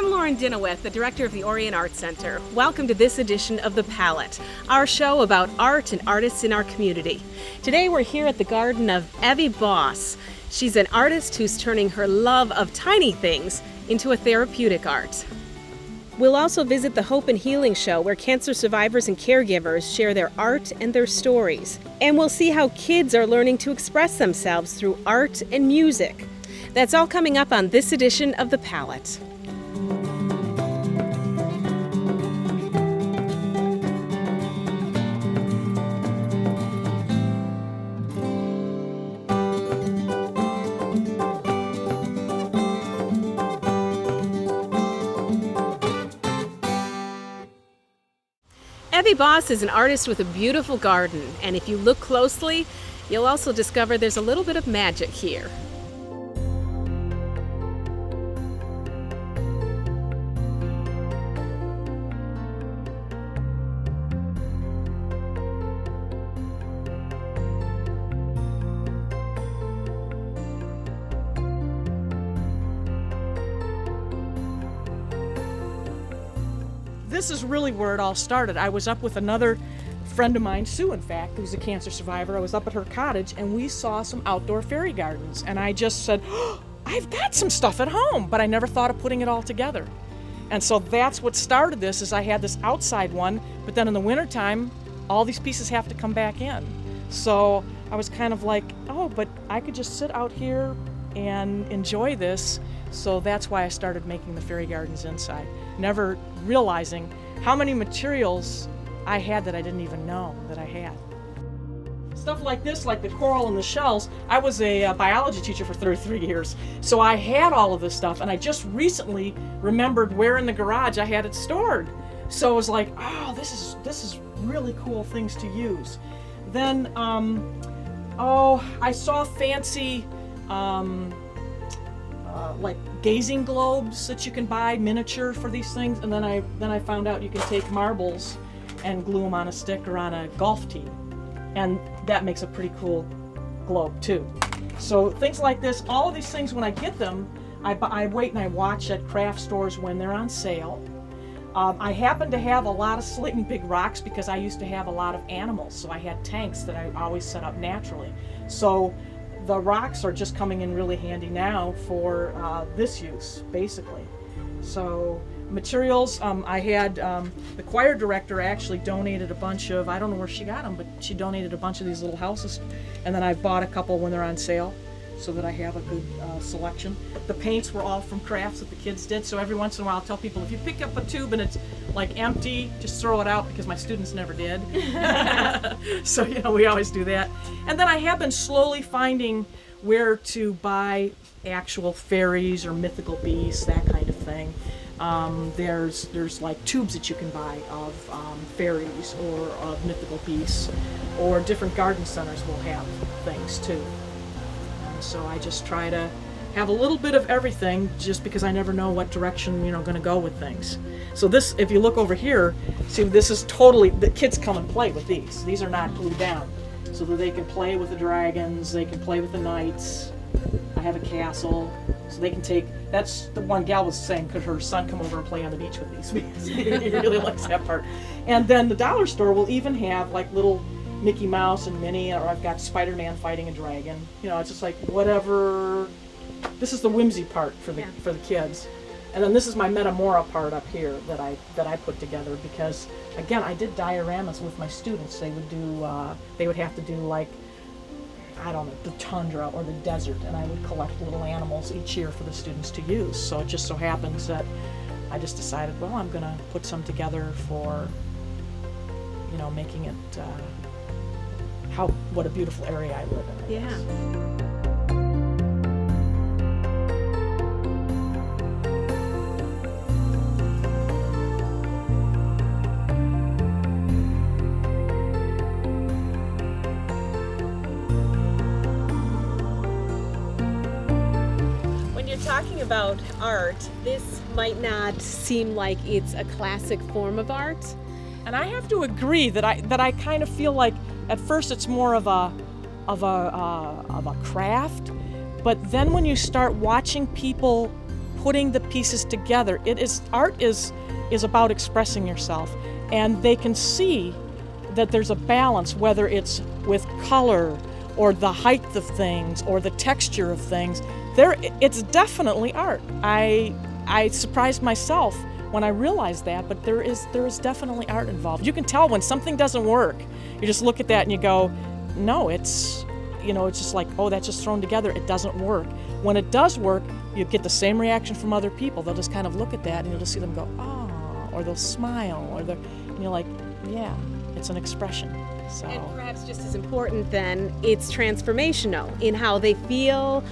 I'm Lauren Dinoweth, the director of the Orion Art Center. Welcome to this edition of The Palette, our show about art and artists in our community. Today we're here at the garden of Evie Boss. She's an artist who's turning her love of tiny things into a therapeutic art. We'll also visit the Hope and Healing Show, where cancer survivors and caregivers share their art and their stories. And we'll see how kids are learning to express themselves through art and music. That's all coming up on this edition of The Palette. Evie Boss is an artist with a beautiful garden, and if you look closely, you'll also discover there's a little bit of magic here. This is really where it all started. I was up with another friend of mine, Sue, in fact, who's a cancer survivor. I was up at her cottage and we saw some outdoor fairy gardens, and I just said, oh, I've got some stuff at home, but I never thought of putting it all together. And so that's what started this, is I had this outside one, but then in the wintertime, all these pieces have to come back in. So I was kind of like, oh, but I could just sit out here and enjoy this. So that's why I started making the fairy gardens inside, never realizing how many materials I had that I didn't even know that I had. Stuff like this, like the coral and the shells, I was a biology teacher for 33 years, so I had all of this stuff, and I just recently remembered where in the garage I had it stored. So it was like, oh, this is really cool things to use. Then, I saw fancy like gazing globes that you can buy miniature for these things, and then I found out you can take marbles and glue them on a stick or on a golf tee, and that makes a pretty cool globe too. So things like this, all of these things, when I get them, I wait and I watch at craft stores when they're on sale. I happen to have a lot of Slating Big Rocks because I used to have a lot of animals, so I had tanks that I always set up naturally. So the rocks are just coming in really handy now for this use, basically. So materials, I had the choir director actually donated a bunch of, I don't know where she got them, but she donated a bunch of these little houses, and then I bought a couple when they're on sale so that I have a good selection. The paints were all from crafts that the kids did, so every once in a while I'll tell people, if you pick up a tube and it's like empty, just throw it out, because my students never did. So, we always do that. And then I have been slowly finding where to buy actual fairies or mythical beasts, that kind of thing. There's like tubes that you can buy of fairies or of mythical beasts, or different garden centers will have things too. So I just try to have a little bit of everything, just because I never know what direction going to go with things. So this, if you look over here, see, this is totally, the kids come and play with these. These are not glued down, so that they can play with the dragons, they can play with the knights. I have a castle, so they can take, that's the one gal was saying, could her son come over and play on the beach with these, because he really likes that part. And then the dollar store will even have like little Mickey Mouse and Minnie, or I've got Spider-Man fighting a dragon. It's just like whatever. This is the whimsy part for the kids, and then this is my Metamora part up here that I put together, because again, I did dioramas with my students. They would have to do, like, I don't know, the tundra or the desert, and I would collect little animals each year for the students to use. So it just so happens that I just decided, well, I'm gonna put some together for making it what a beautiful area I live in, I guess. When you're talking about art, this might not seem like it's a classic form of art. And I have to agree that I kind of feel like at first it's more of a craft, but then when you start watching people putting the pieces together. Art is about expressing yourself, and they can see that there's a balance, whether it's with color or the height of things or the texture of things. It's definitely art. I surprised myself when I realized that, but there is definitely art involved. You can tell when something doesn't work. You just look at that and you go, no, it's just like, oh, that's just thrown together. It doesn't work. When it does work, you get the same reaction from other people. They'll just kind of look at that and you'll just see them go, oh, or they'll smile, and you're like, yeah, it's an expression. So. And perhaps just as important then, it's transformational in how they feel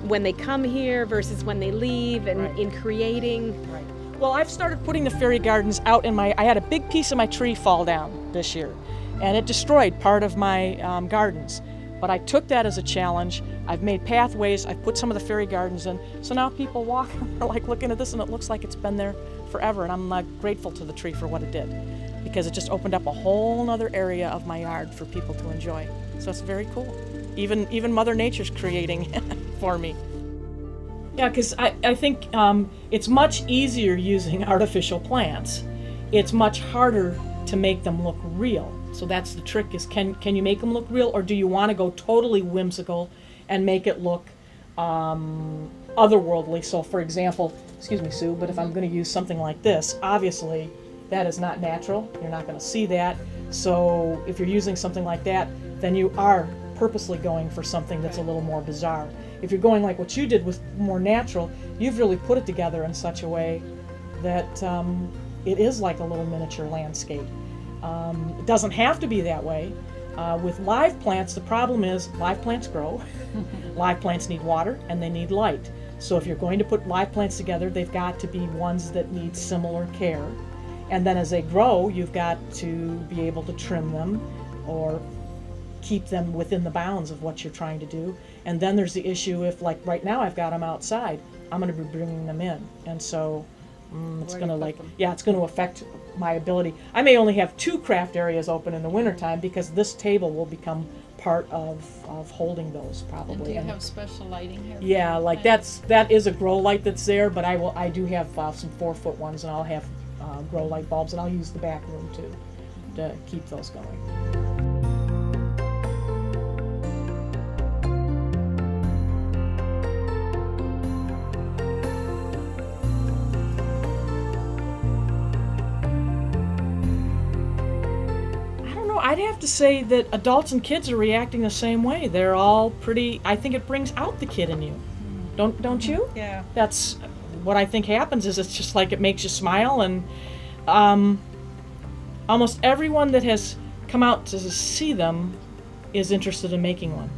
when they come here versus when they leave, and in creating. Right. Well, I've started putting the fairy gardens out I had a big piece of my tree fall down this year, and it destroyed part of my gardens. But I took that as a challenge. I've made pathways, I've put some of the fairy gardens in, so now people walk and are like looking at this and it looks like it's been there forever, and I'm grateful to the tree for what it did, because it just opened up a whole other area of my yard for people to enjoy. So it's very cool. Even Mother Nature's creating for me. Yeah, because I think it's much easier using artificial plants. It's much harder to make them look real. So that's the trick, is can you make them look real, or do you want to go totally whimsical and make it look otherworldly? So for example, excuse me, Sue, but if I'm going to use something like this, obviously that is not natural. You're not going to see that. So if you're using something like that, then you are purposely going for something that's a little more bizarre. If you're going like what you did with more natural, you've really put it together in such a way that it is like a little miniature landscape. It doesn't have to be that way. With live plants, the problem is live plants grow. Live plants need water and they need light. So if you're going to put live plants together, they've got to be ones that need similar care. And then as they grow, you've got to be able to trim them or keep them within the bounds of what you're trying to do. And then there's the issue if, like right now I've got them outside, I'm going to be bringing them in. And so it's going to it's going to affect my ability. I may only have 2 craft areas open in the wintertime because this table will become part of holding those probably. And do you have special lighting here? Yeah, like that is a grow light that's there, but I do have some 4-foot ones, and I'll have grow light bulbs, and I'll use the back room too to keep those going. I'd have to say that adults and kids are reacting the same way. They're all pretty, I think it brings out the kid in you. Don't you? Yeah. That's what I think happens, is it's just like it makes you smile, and almost everyone that has come out to see them is interested in making one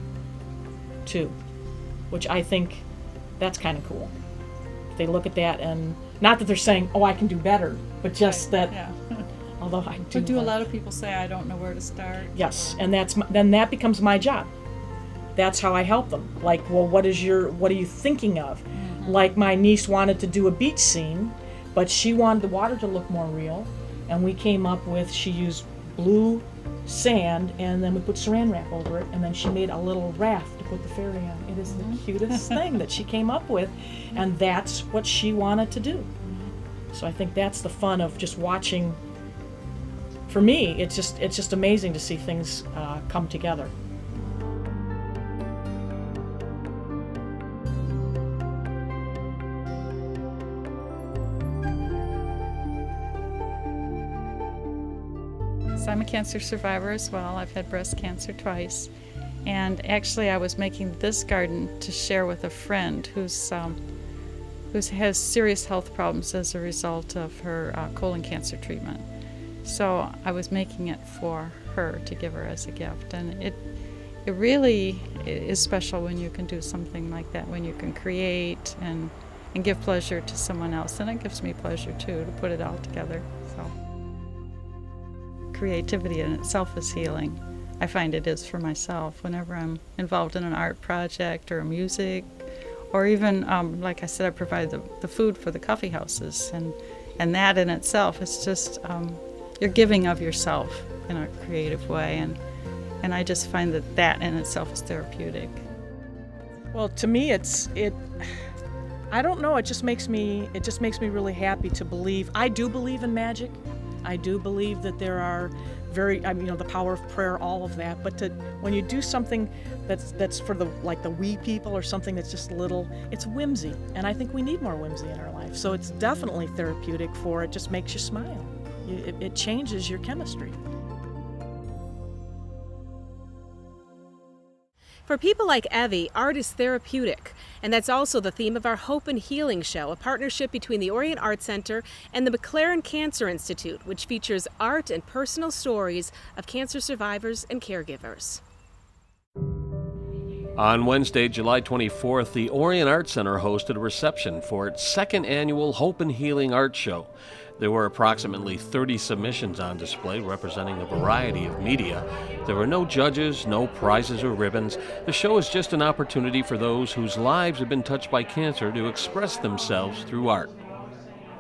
too, which I think that's kind of cool. They look at that, and not that they're saying, oh, I can do better, but just that. Yeah. Although I do. But do a lot of people say, I don't know where to start? Yes, and then that becomes my job. That's how I help them. Like, well, what are you thinking of? Mm-hmm. Like my niece wanted to do a beach scene, but she wanted the water to look more real, and we came up with, she used blue sand, and then we put saran wrap over it, and then she made a little raft to put the fairy on. It is the cutest thing that she came up with, and that's what she wanted to do. So I think that's the fun of just watching. For me, it's just amazing to see things come together. So I'm a cancer survivor as well. I've had breast cancer twice. And actually I was making this garden to share with a friend who has serious health problems as a result of her colon cancer treatment. So I was making it for her to give her as a gift, and it really is special when you can do something like that, when you can create and give pleasure to someone else, and it gives me pleasure too to put it all together. So creativity in itself is healing. I find it is for myself whenever I'm involved in an art project or music, or even like I said, I provide the food for the coffee houses, and that in itself is just you're giving of yourself in a creative way, and I just find that in itself is therapeutic. Well, to me, I don't know. It just makes me really happy to believe. I do believe in magic. I do believe that there are the power of prayer, all of that. But when you do something that's for the wee people, or something that's just little, it's whimsy, and I think we need more whimsy in our life. So it's definitely therapeutic. It just makes you smile. It changes your chemistry. For people like Evie, art is therapeutic, and that's also the theme of our Hope and Healing Show, a partnership between the Orion Art Center and the McLaren Cancer Institute, which features art and personal stories of cancer survivors and caregivers. On Wednesday, July 24th, the Orion Art Center hosted a reception for its second annual Hope and Healing Art Show. There were approximately 30 submissions on display representing a variety of media. There were no judges, no prizes or ribbons. The show is just an opportunity for those whose lives have been touched by cancer to express themselves through art.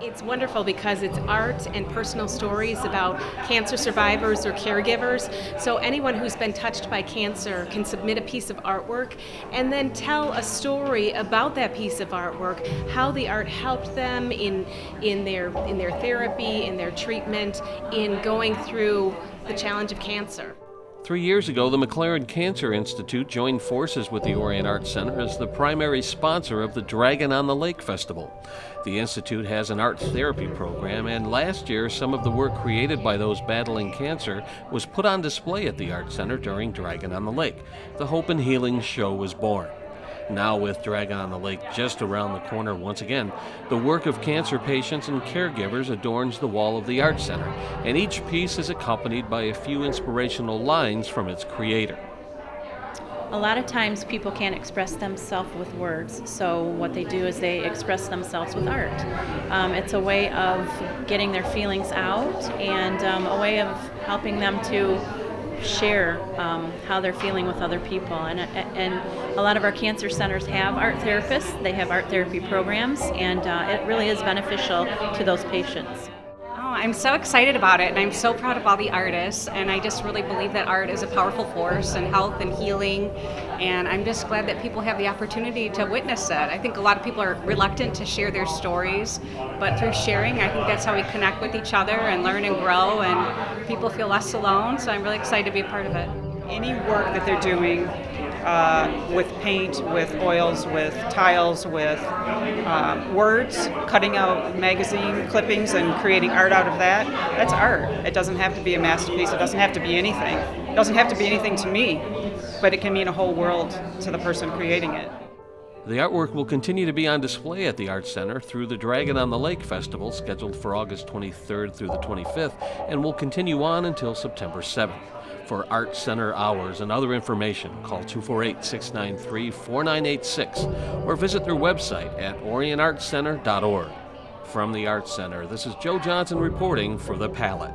It's wonderful because it's art and personal stories about cancer survivors or caregivers. So anyone who's been touched by cancer can submit a piece of artwork and then tell a story about that piece of artwork, how the art helped them in their therapy, in their treatment, in going through the challenge of cancer. 3 years ago, the McLaren Cancer Institute joined forces with the Orion Art Center as the primary sponsor of the Dragon on the Lake Festival. The Institute has an art therapy program, and last year some of the work created by those battling cancer was put on display at the Art Center during Dragon on the Lake. The Hope and Healing Show was born. Now, with Dragon on the Lake just around the corner once again, the work of cancer patients and caregivers adorns the wall of the Art Center, and each piece is accompanied by a few inspirational lines from its creator. A lot of times people can't express themselves with words, so what they do is they express themselves with art. It's a way of getting their feelings out, and a way of helping them to share how they're feeling with other people. And a lot of our cancer centers have art therapists. They have art therapy programs, and it really is beneficial to those patients. I'm so excited about it, and I'm so proud of all the artists, and I just really believe that art is a powerful force in health and healing, and I'm just glad that people have the opportunity to witness it. I think a lot of people are reluctant to share their stories, but through sharing, I think that's how we connect with each other and learn and grow, and people feel less alone, so I'm really excited to be a part of it. Any work that they're doing with paint, with oils, with tiles, with words, cutting out magazine clippings and creating art out of that, that's art. It doesn't have to be a masterpiece. It doesn't have to be anything. It doesn't have to be anything to me, but it can mean a whole world to the person creating it. The artwork will continue to be on display at the Art Center through the Dragon on the Lake Festival, scheduled for August 23rd through the 25th, and will continue on until September 7th. For Art Center hours and other information, call 248-693-4986 or visit their website at orionartcenter.org. From the Art Center, this is Joe Johnson reporting for The Palette.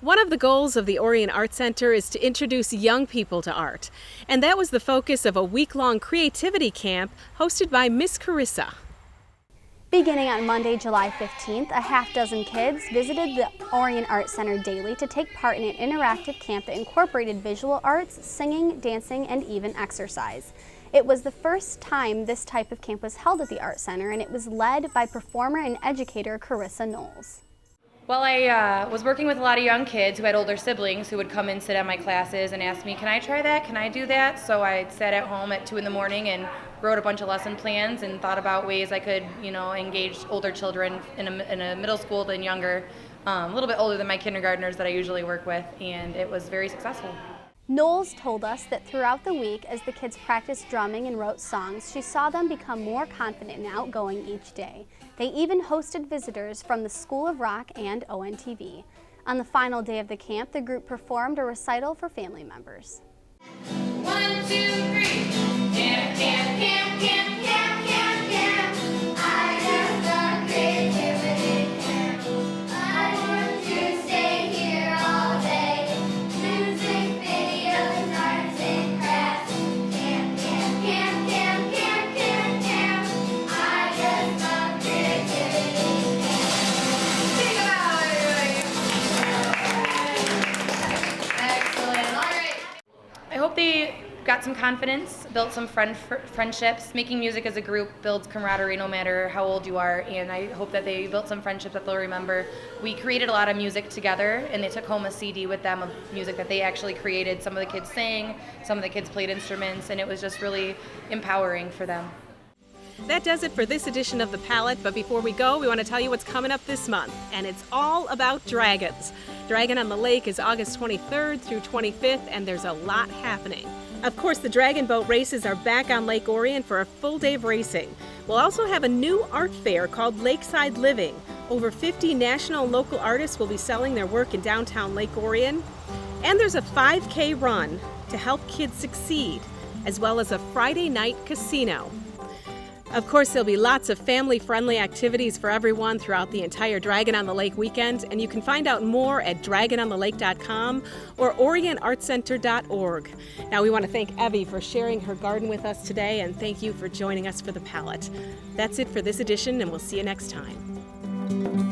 One of the goals of the Orion Art Center is to introduce young people to art, and that was the focus of a week-long creativity camp hosted by Miss Carissa. Beginning on Monday, July 15th, a half-dozen kids visited the Orion Art Center daily to take part in an interactive camp that incorporated visual arts, singing, dancing, and even exercise. It was the first time this type of camp was held at the Art Center, and it was led by performer and educator Carissa Knowles. Well, I was working with a lot of young kids who had older siblings who would come and sit at my classes and ask me, can I try that? Can I do that? So I sat at home at 2 in the morning and wrote a bunch of lesson plans and thought about ways I could, engage older children in a middle school and younger, a little bit older than my kindergartners that I usually work with, and it was very successful. Knowles told us that throughout the week, as the kids practiced drumming and wrote songs, she saw them become more confident and outgoing each day. They even hosted visitors from the School of Rock and ONTV. On the final day of the camp, the group performed a recital for family members. 1, 2, 3, camp, camp, camp, camp, camp, camp, camp. I just love creativity camp. I want to stay here all day, music, videos, arts and crafts. Camp, camp, camp, camp, camp, camp, camp. I just love creativity camp. Excellent. All right. I hope they got got some confidence, built some friendships. Making music as a group builds camaraderie no matter how old you are, and I hope that they built some friendships that they'll remember. We created a lot of music together, and they took home a CD with them of music that they actually created. Some of the kids sang, some of the kids played instruments, and it was just really empowering for them. That does it for this edition of The Palette, but before we go, we want to tell you what's coming up this month, and it's all about dragons. Dragon on the Lake is August 23rd through 25th, and there's a lot happening. Of course, the Dragon Boat races are back on Lake Orion for a full day of racing. We'll also have a new art fair called Lakeside Living. Over 50 national and local artists will be selling their work in downtown Lake Orion. And there's a 5K run to help kids succeed, as well as a Friday night casino. Of course, there'll be lots of family-friendly activities for everyone throughout the entire Dragon on the Lake weekend, and you can find out more at dragononthelake.com or orionartcenter.org. Now, we want to thank Evie for sharing her garden with us today, and thank you for joining us for The Palette. That's it for this edition, and we'll see you next time.